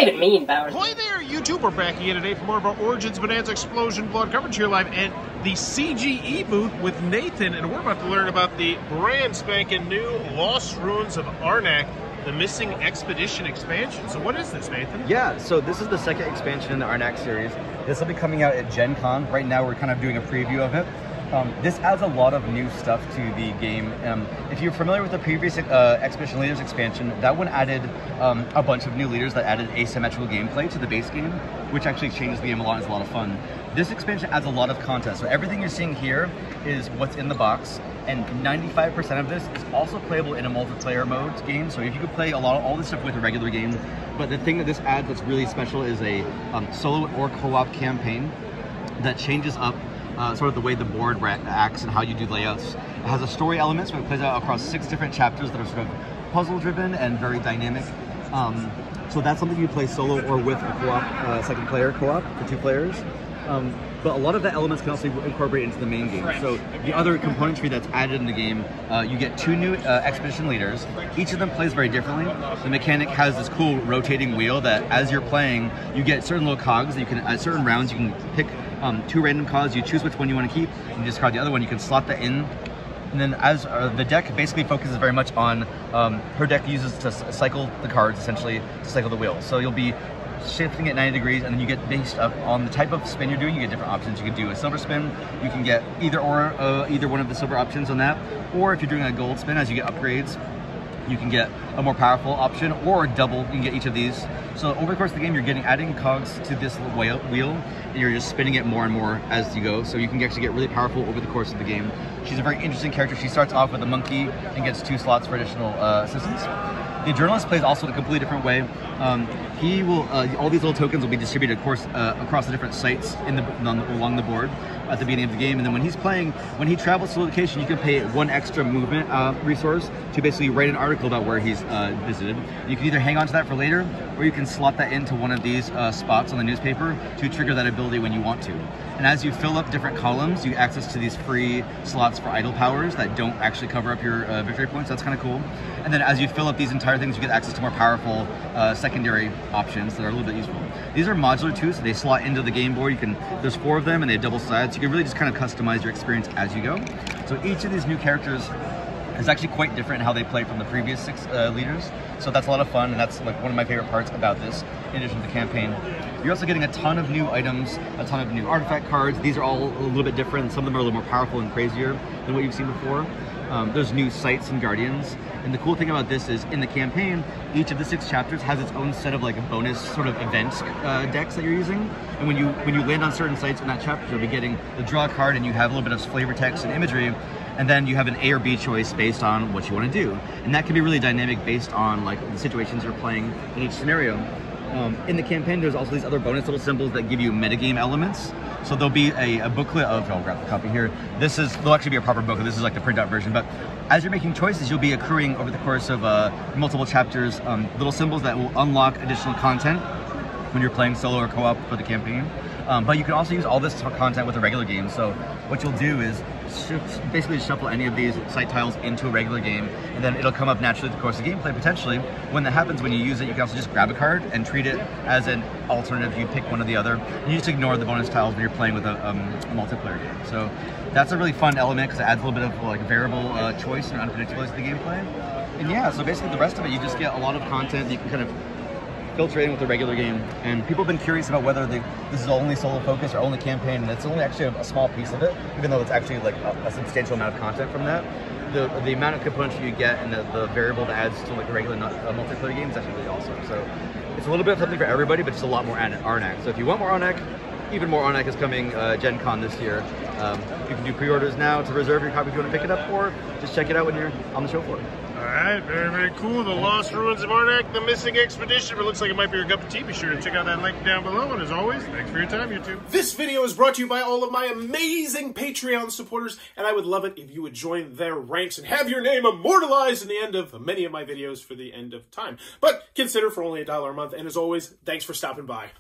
even mean, Bowers? Ahoy there, YouTube! We're back again today for more of our Origins Bonanza Explosion Blood coverage here live at the CGE booth with Nathan, and we're about to learn about the brand spanking new Lost Ruins of Arnak, the Missing Expedition expansion. So what is this, Nathan? Yeah, so this is the second expansion in the Arnak series. This will be coming out at Gen Con. Right now we're kind of doing a preview of it. This adds a lot of new stuff to the game. If you're familiar with the previous Expedition Leaders expansion, that one added a bunch of new leaders that added asymmetrical gameplay to the base game, which actually changes the game a lot and is a lot of fun. This expansion adds a lot of content. So everything you're seeing here is what's in the box, and 95% of this is also playable in a multiplayer mode game. So if you could play all this stuff with a regular game, but the thing that this adds that's really special is a solo or co-op campaign that changes up sort of the way the board acts and how you do layouts. It has a story element, so it plays out across 6 different chapters that are sort of puzzle-driven and very dynamic. So that's something you play solo or with a co-op, second player co-op for 2 players. But a lot of the elements can also be incorporated into the main game. So the other componentry that's added in the game, you get 2 new expedition leaders. Each of them plays very differently. The mechanic has this cool rotating wheel that as you're playing, you get certain little cogs that you can, at certain rounds, you can pick 2 random cogs, you choose which one you want to keep, and you discard the other one, you can slot that in. And then as the deck basically focuses very much on, her deck uses to cycle the cards, essentially, to cycle the wheel. So you'll be shifting at 90 degrees, and then you get based up on the type of spin you're doing, you get different options. You can do a silver spin, you can get either one of the silver options on that, or if you're doing a gold spin, as you get upgrades, you can get a more powerful option, or double, you can get each of these. So over the course of the game, you're adding cogs to this wheel, and you're just spinning it more and more as you go. So you can actually get really powerful over the course of the game. She's a very interesting character. She starts off with a monkey and gets 2 slots for additional assistance. The journalist plays also in a completely different way. He will, all these little tokens will be distributed, of course, across the different sites along the board at the beginning of the game. And then when he's playing, when he travels to a location, you can pay 1 extra movement resource to basically write an article about where he's visited. You can either hang on to that for later, or you can slot that into one of these spots on the newspaper to trigger that ability when you want to. And as you fill up different columns, you get access to these free slots for idle powers that don't actually cover up your victory points. That's kind of cool. And then as you fill up these entire things, you get access to more powerful secondary options that are a little bit useful. These are modular too, so they slot into the game board. There's 4 of them, and they have double sides. So you can really just kind of customize your experience as you go. So each of these new characters is actually quite different in how they play from the previous 6 leaders. So that's a lot of fun, and that's like one of my favorite parts about this, in addition to the campaign. You're also getting a ton of new items, a ton of new artifact cards. These are all a little bit different. Some of them are a little more powerful and crazier than what you've seen before. There's new sites and guardians. And the cool thing about this is, in the campaign, each of the 6 chapters has its own set of like bonus sort of events decks that you're using. And when you land on certain sites in that chapter, you'll be getting the draw card, and you have a little bit of flavor text and imagery. And then you have an A or B choice based on what you want to do. And that can be really dynamic based on like the situations you're playing in each scenario. In the campaign, there's also these other bonus little symbols that give you metagame elements. So there'll be a booklet of, I'll grab the copy here. There'll actually be a proper booklet. This is like the printout version. But as you're making choices, you'll be accruing over the course of multiple chapters, little symbols that will unlock additional content when you're playing solo or co-op for the campaign. But you can also use all this content with a regular game. So what you'll do is basically shuffle any of these site tiles into a regular game, and then it'll come up naturally through the course of gameplay potentially. When that happens, when you use it, you can also just grab a card and treat it as an alternative. You pick one or the other, and you just ignore the bonus tiles when you're playing with a multiplayer game. So that's a really fun element because it adds a little bit of like variable choice and unpredictability to the gameplay. And yeah, so basically the rest of it, you just get a lot of content that you can kind of filter in with the regular game. And people have been curious about whether this is only solo focus or only campaign, and it's only actually a small piece of it, even though it's actually like a substantial amount of content from that. The amount of components you get and the variable that adds to like a regular multiplayer game is actually really awesome. So it's a little bit of something for everybody, but just a lot more Arnak. So if you want more Arnak, even more Arnak is coming Gen Con this year. You can do pre-orders now to reserve your copy if you want to pick it up, or just check it out when you're on the show floor. Alright, very, very cool. The Lost Ruins of Arnak, the Missing Expedition. It looks like it might be your cup of tea. Be sure to check out that link down below. And as always, thanks for your time, YouTube. This video is brought to you by all of my amazing Patreon supporters, and I would love it if you would join their ranks and have your name immortalized in the end of many of my videos for the end of time. But consider for only $1 a month, and as always, thanks for stopping by.